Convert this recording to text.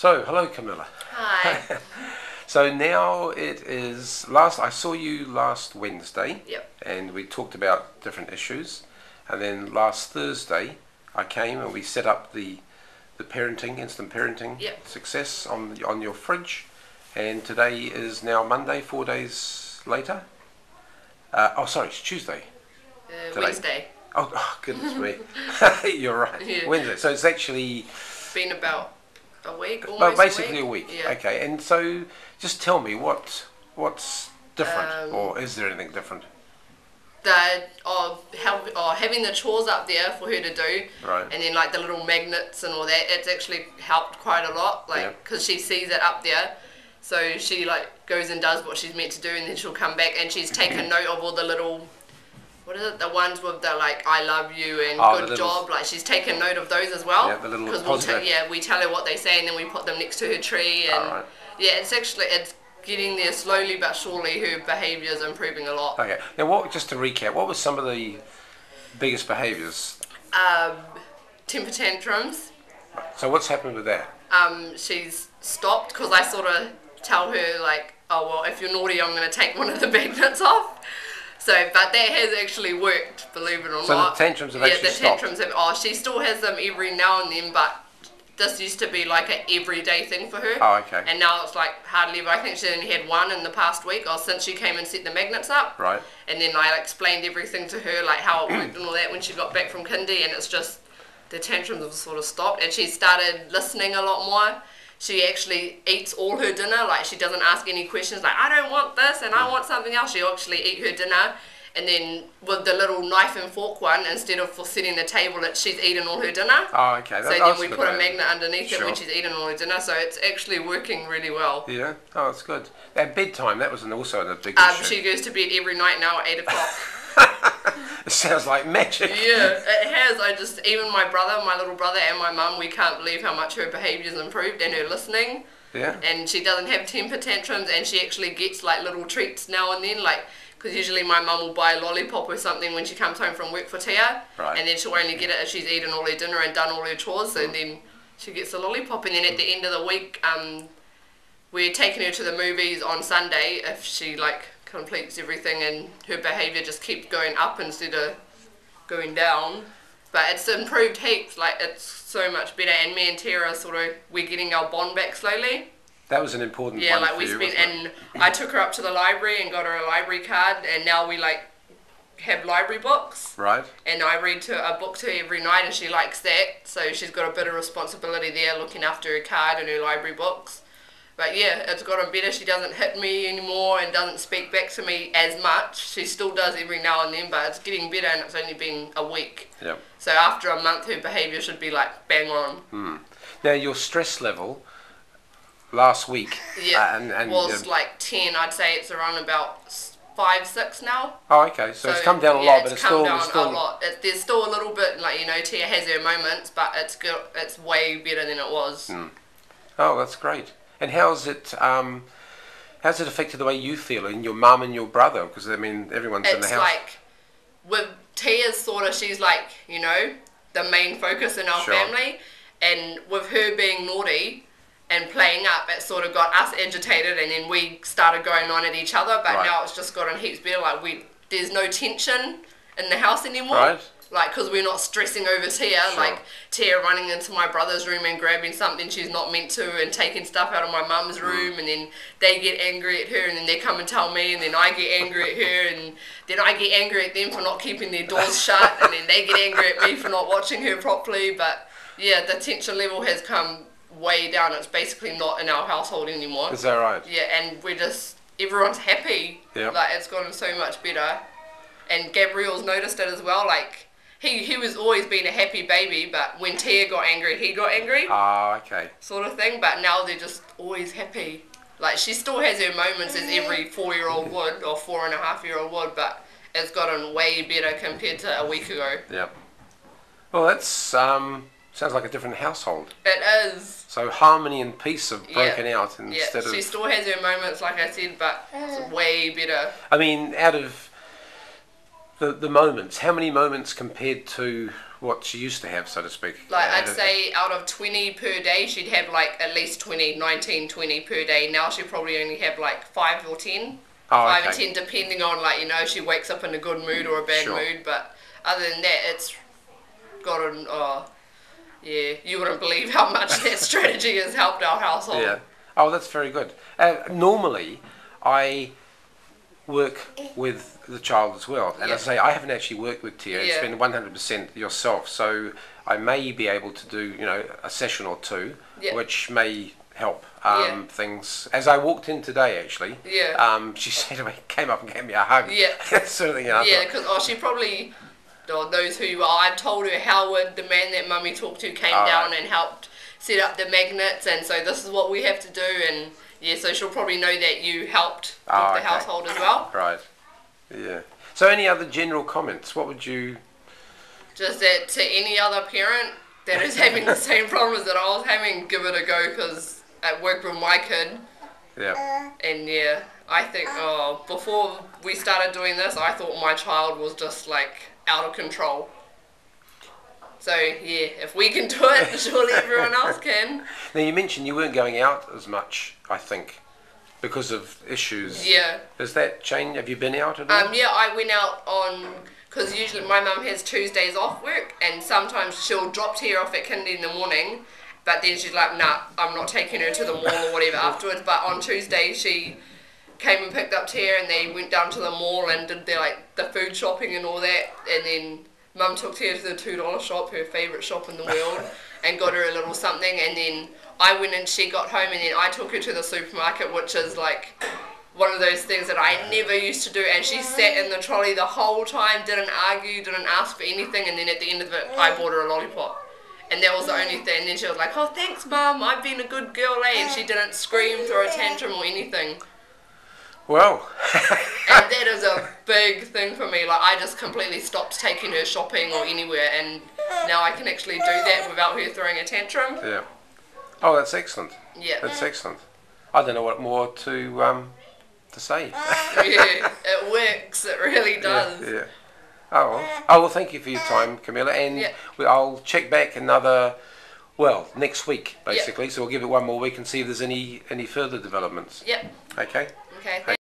So, hello Camilla. Hi. So now it is I saw you last Wednesday. Yep. And we talked about different issues. And then last Thursday I came and we set up the parenting, instant parenting Yep. success on your fridge. And today is now Monday, 4 days later. Sorry, it's Tuesday. Wednesday. Oh, goodness me. You're right. Yeah. Wednesday. So it's actually Been about a week, almost. well, basically a week. Yeah. Okay, and so just tell me what's different, or is there anything different? Having the chores up there for her to do, Right. and then like the little magnets and all that, it's actually helped quite a lot. Like, because she sees it up there, so she like goes and does what she's meant to do, and then she'll come back and she's taken note of all the little. What is it? The ones with the like "I love you" and "good job." Like she's taken note of those as well. Yeah, the little because positive. we tell her what they say, and then we put them next to her tree. And Right. yeah, it's getting there slowly but surely. Her behaviour is improving a lot. Okay. Now, just to recap, what were some of the biggest behaviours? Temper tantrums. So what's happened with that? She's stopped because I sort of tell her like, oh well, if you're naughty, I'm going to take one of the magnets off. So, but that has actually worked, believe it or not. So the tantrums have actually stopped? Yeah, the tantrums have. Oh, she still has them every now and then, but this used to be like an everyday thing for her. Oh, okay. And now it's like hardly ever. I think she only had one in the past week, or since she came and set the magnets up. Right. And then I explained everything to her, like how it worked and all that when she got back from kindy, and it's just the tantrums have sort of stopped, and she started listening a lot more. She actually eats all her dinner, like she doesn't ask any questions like, I don't want this and I want something else. She'll actually eat her dinner, and then with the little knife and fork one, instead of for setting the table, she's eaten all her dinner. Oh, okay. So then we put a magnet underneath it when she's eaten all her dinner, so it's actually working really well. Yeah? Oh, that's good. At bedtime, that was also a big issue. She goes to bed every night now at 8 o'clock. It sounds like magic. Yeah, it has. Even my brother, my little brother and my mum, we can't believe how much her behaviour's improved and her listening. Yeah. And she doesn't have temper tantrums, and she actually gets like little treats now and then, like, because usually my mum will buy a lollipop or something when she comes home from work for Tia, right. And then she'll only get it if she's eaten all her dinner and done all her chores, so then she gets a lollipop, and then at the end of the week, we're taking her to the movies on Sunday if she like completes everything, and her behaviour just keeps going up instead of going down. But it's improved heaps, like it's so much better, and me and Tara we're getting our bond back slowly. That was an important one for you, and I took her up to the library and got her a library card, and now we like have library books. Right. And I read a book to her every night, and she likes that, so she's got a bit of responsibility there looking after her card and her library books. But yeah, it's gotten better. She doesn't hit me anymore and doesn't speak back to me as much. She still does every now and then, but it's getting better, and it's only been a week. Yep. So after a month, her behaviour should be like bang on. Now, your stress level last week was like 10. I'd say it's around about 5, 6 now. Oh, okay. So it's come down a lot, but it's still a lot. There's still a little bit, like, you know, Tia has her moments, but it's good. It's way better than it was. Oh, that's great. And how's it affected the way you feel, and your mum and your brother? Because I mean, everyone's in the house. It's like with Tia's she's like, you know, the main focus in our family, and with her being naughty and playing up, it sort of got us agitated, and then we started going on at each other. But now it's just gotten heaps better. Like there's no tension in the house anymore. Right. Like, because we're not stressing over Tia. Like Tia running into my brother's room and grabbing something she's not meant to, and taking stuff out of my mum's room, and then they get angry at her, and then they come and tell me, and then I get angry at her, and then I get angry at them for not keeping their doors shut, and then they get angry at me for not watching her properly. But yeah, the tension level has come way down. It's basically not in our household anymore. Is that right? Yeah, and everyone's happy. Yep. Like, it's gotten so much better. And Gabriel's noticed it as well. Like, he was always been a happy baby, but when Tia got angry, he got angry. Ah, okay. Sort of thing. But now they're just always happy. Like, she still has her moments as every 4-year-old would, or 4.5-year-old would, but it's gotten way better compared to a week ago. Yep. Well, that's sounds like a different household. It is. So harmony and peace have broken out instead of... She still has her moments, like I said, but it's way better. I mean, out of the moments, how many moments compared to what she used to have, so to speak. Like, I'd say out of 20 per day, she'd have like at least 20, 19, 20 per day. Now she probably only have like 5 or 10. Oh, 5 okay. or 10, depending on, like, you know, if she wakes up in a good mood or a bad Sure. mood. But other than that, it's got an, yeah, you wouldn't believe how much that strategy has helped our household. Yeah. Oh, that's very good. Normally, I work with the child as well. And Yeah. as I say, I haven't actually worked with Tia. It's Yeah. been 100% yourself. So I may be able to do, you know, a session or two, Yeah. which may help Yeah. things. As I walked in today, actually, Yeah. she said to me, came up and gave me a hug. Yeah. Sort of thing. And I Yeah, thought, because she probably knows who you are. I told her Howard, the man that Mummy talked to, came Oh, down right. and helped set up the magnets, and so this is what we have to do. And yeah, so she'll probably know that you helped with Oh, the okay. household as well. Right. Yeah. So any other general comments? What would you... Just that to any other parent that is having the same problems that I was having, give it a go, because it worked with my kid. Yeah. And yeah, I think before we started doing this, I thought my child was just like out of control. So yeah, if we can do it, surely everyone else can. Now you mentioned you weren't going out as much, I think, because of issues. Yeah. Has that changed? Have you been out at all? Yeah, I went out on, because usually my mum has Tuesdays off work, and sometimes she'll drop Tia off at kindy in the morning, but then she's like, nah, I'm not taking her to the mall or whatever afterwards. But on Tuesday she came and picked up Tia, and they went down to the mall and did their, like, the food shopping and all that, and then Mum took Tia to the $2 shop, her favourite shop in the world, and got her a little something, and then I went and she got home, and then I took her to the supermarket, which is like one of those things that I never used to do, and she sat in the trolley the whole time, didn't argue, didn't ask for anything, and then at the end of it I bought her a lollipop. And that was the only thing, and then she was like, oh thanks Mum, I've been a good girl, eh? And she didn't scream, throw a tantrum or anything. Well. And that is a big thing for me. Like, I just completely stopped taking her shopping or anywhere, and now I can actually do that without her throwing a tantrum. Yeah. Oh, that's excellent. Yeah. That's excellent. I don't know what more to say. Yeah, it works. It really does. Yeah. Oh, well. Oh, well, thank you for your time, Camilla, and Yeah. I'll check back next week, basically. So we'll give it one more week and see if there's any further developments. Yep. Okay. Okay.